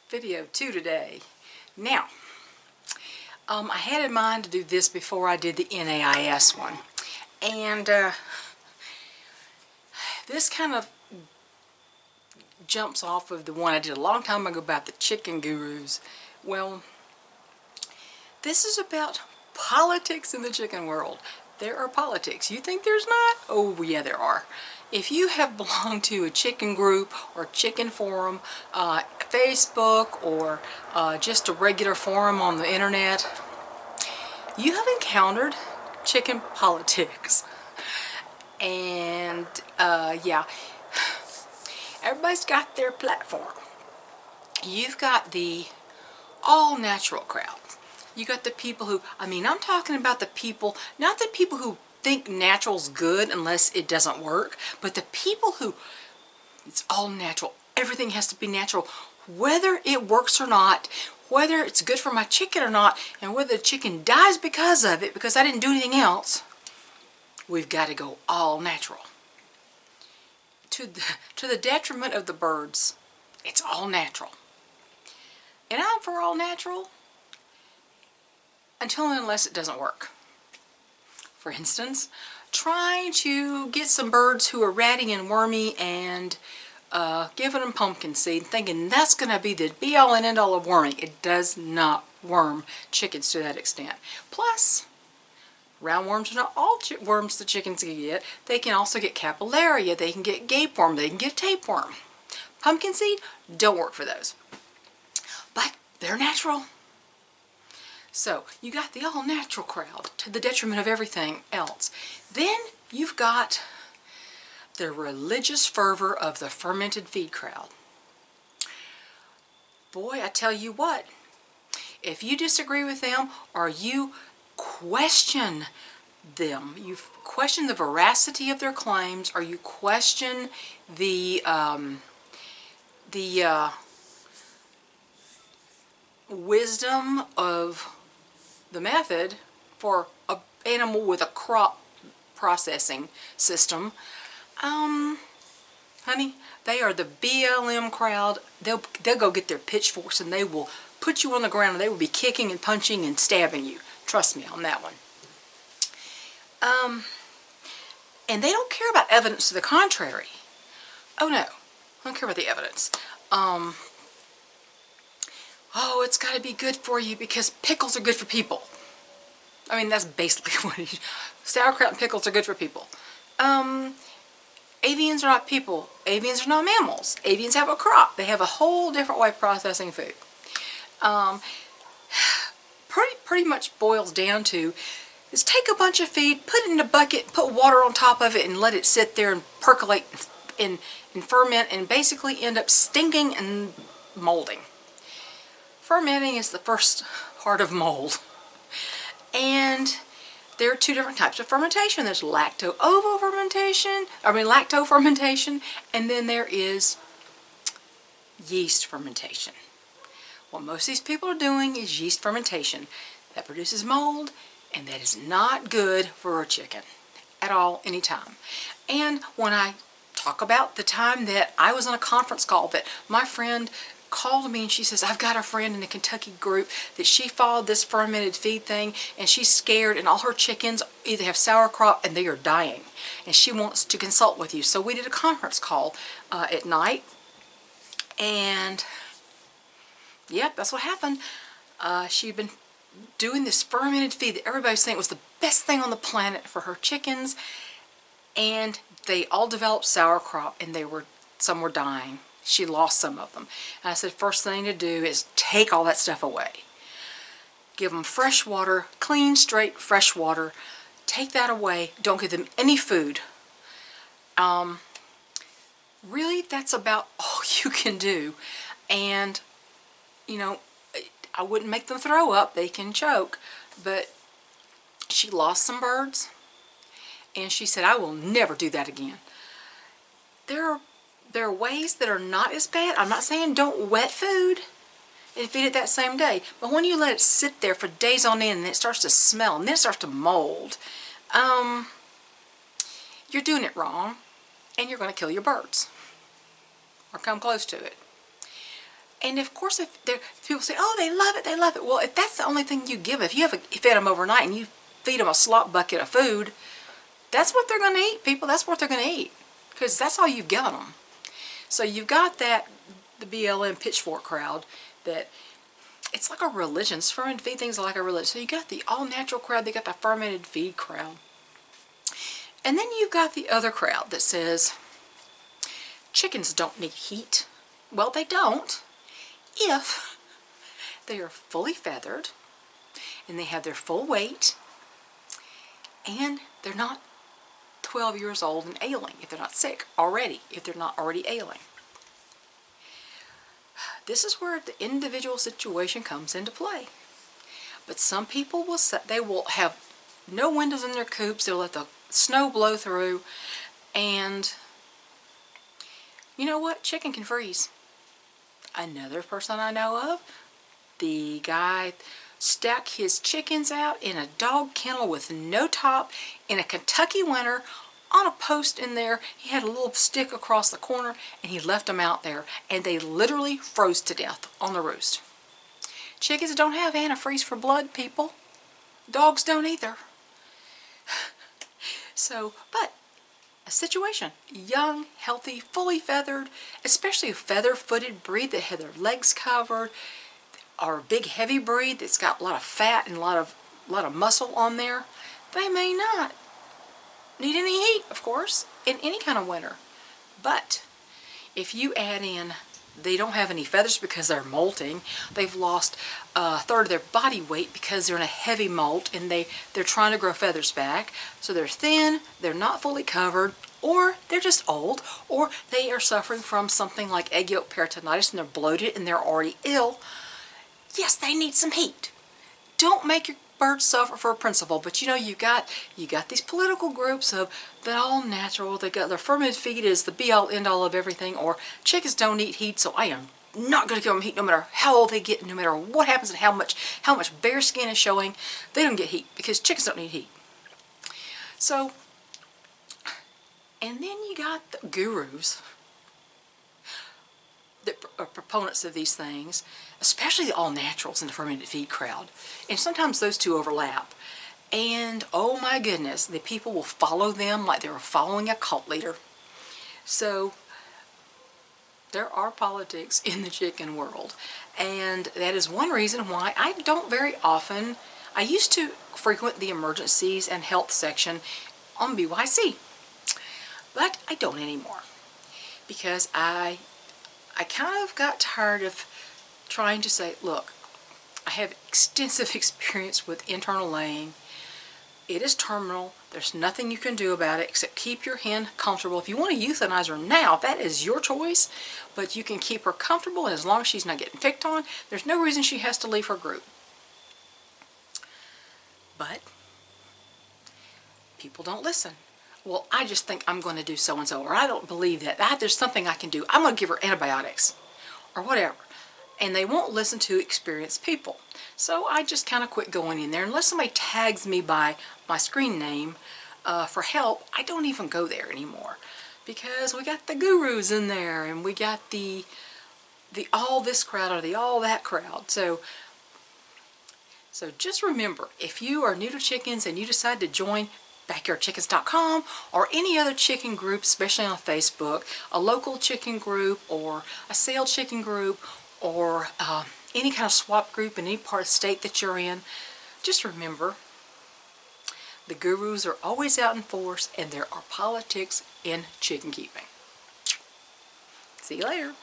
video 2 today. Now, I had in mind to do this before I did the NAIS one. And this kind of jumps off of the one I did a long time ago about the chicken gurus. Well, this is about politics in the chicken world. There are politics. You think there's not? Oh yeah, there are. If you have belonged to a chicken group or chicken forum, Facebook, or just a regular forum on the internet, you have encountered chicken politics. And yeah, everybody's got their platform. You've got the all-natural crowd. You got the people who, I'm talking about the people, not the people who think natural's good unless it doesn't work, but the people who, it's all natural. Everything has to be natural, whether it works or not, whether it's good for my chicken or not, and whether the chicken dies because of it, because I didn't do anything else. We've got to go all natural. To the detriment of the birds, it's all natural. And I'm for all natural until and unless it doesn't work. For instance, trying to get some birds who are ratty and wormy and giving them pumpkin seed, thinking that's going to be the be-all and end-all of worming. It does not worm chickens to that extent. Plus, roundworms are not all worms the chickens can get. They can also get capillaria, they can get gapeworm, they can get tapeworm. Pumpkin seed don't work for those. But they're natural. So you got the all-natural crowd to the detriment of everything else. Then you've got the religious fervor of the fermented feed crowd. Boy, I tell you what, if you disagree with them or you question them, you question the veracity of their claims, or you question the wisdom of the method for an animal with a crop processing system, honey, they are the BLM crowd. They'll go get their pitchforks and they will put you on the ground and they will be kicking and punching and stabbing you. Trust me on that one. And they don't care about evidence to the contrary. Oh no, I don't care about the evidence. Oh, it's got to be good for you because pickles are good for people. That's basically what it is. Sauerkraut and pickles are good for people. Avians are not people. Avians are not mammals. Avians have a crop. They have a whole different way of processing food. Pretty much boils down to is take a bunch of feed, put it in a bucket, put water on top of it, and let it sit there and percolate and ferment and basically end up stinking and molding. Fermenting is the first part of mold. And there are two different types of fermentation. There's lacto fermentation, and then there is yeast fermentation. What most of these people are doing is yeast fermentation. That produces mold, and that is not good for a chicken at all, anytime. And when I talk about the time that I was on a conference call that my friend called me and she says, I've got a friend in the Kentucky group that she followed this fermented feed thing and she's scared and all her chickens either have sauerkraut and they are dying and she wants to consult with you. So we did a conference call at night, and yep, that's what happened. She'd been doing this fermented feed that everybody's saying was the best thing on the planet for her chickens, and they all developed sauerkraut and some were dying. She lost some of them. And I said, first thing to do is take all that stuff away. Give them fresh water, clean, straight, fresh water. Take that away. Don't give them any food. Really, that's about all you can do. And, I wouldn't make them throw up. They can choke. But she lost some birds. And she said, I will never do that again. There are ways that are not as bad. I'm not saying don't wet food and feed it that same day. But when you let it sit there for days on end and it starts to smell and then it starts to mold, you're doing it wrong and you're going to kill your birds or come close to it. And of course, if people say, oh, they love it, they love it. Well, if that's the only thing you give, if you fed them overnight and you feed them a slop bucket of food, that's what they're going to eat, people. That's what they're going to eat, because that's all you've given them. So you've got the BLM pitchfork crowd that it's like a religion. Fermented feed things are like a religion. So you got the all-natural crowd, they got the fermented feed crowd. And then you've got the other crowd that says chickens don't need heat. Well, they don't if they are fully feathered and they have their full weight and they're not 12 years old and ailing, if they're not sick already, if they're not already ailing. This is where the individual situation comes into play. But some people will say they will have no windows in their coops, they'll let the snow blow through, and you know what? Chicken can freeze. Another person I know of, the guy stuck his chickens out in a dog kennel with no top in a Kentucky winter on a post in there. He had a little stick across the corner and he left them out there and they literally froze to death on the roost. Chickens don't have antifreeze for blood, people. Dogs don't either. So, but a situation, young, healthy, fully feathered, especially a feather-footed breed that had their legs covered, or a big heavy breed that's got a lot of fat and a lot of muscle on there, they may not need any heat, of course, in any kind of winter. But if you add in, they don't have any feathers because they're molting, they've lost a third of their body weight because they're in a heavy molt and they're trying to grow feathers back, so they're thin, they're not fully covered, or they're just old, or they are suffering from something like egg yolk peritonitis and they're bloated and they're already ill. Yes, they need some heat. Don't make your birds suffer for a principle, but you know, you got these political groups of the all natural, they got their fermented feed is the be all end all of everything, or chickens don't eat heat, so I am not going to give them heat no matter how old they get, no matter what happens and how much bare skin is showing. They don't get heat because chickens don't need heat. So, and then you got the gurus that are proponents of these things, especially the all-naturals in the fermented feed crowd. And sometimes those two overlap. And oh my goodness, the people will follow them like they were following a cult leader. So there are politics in the chicken world. And that is one reason why I don't very often, I used to frequent the emergencies and health section on BYC. But I don't anymore. Because I kind of got tired of trying to say, look, I have extensive experience with internal laying. It is terminal. There's nothing you can do about it except keep your hen comfortable. If you want to euthanize her now, that is your choice, but you can keep her comfortable, and as long as she's not getting picked on, there's no reason she has to leave her group. But people don't listen. Well, I just think I'm going to do so-and-so, or I don't believe that. There's something I can do. I'm going to give her antibiotics, or whatever. And they won't listen to experienced people. So I just kind of quit going in there. Unless somebody tags me by my screen name for help, I don't even go there anymore. Because we got the gurus in there, and we got the all this crowd or the all that crowd. So just remember, if you are new to chickens and you decide to join backyardchickens.com or any other chicken group, especially on Facebook, a local chicken group or a sale chicken group, or any kind of swap group in any part of the state that you're in, just remember, the gurus are always out in force and there are politics in chicken keeping. See you later.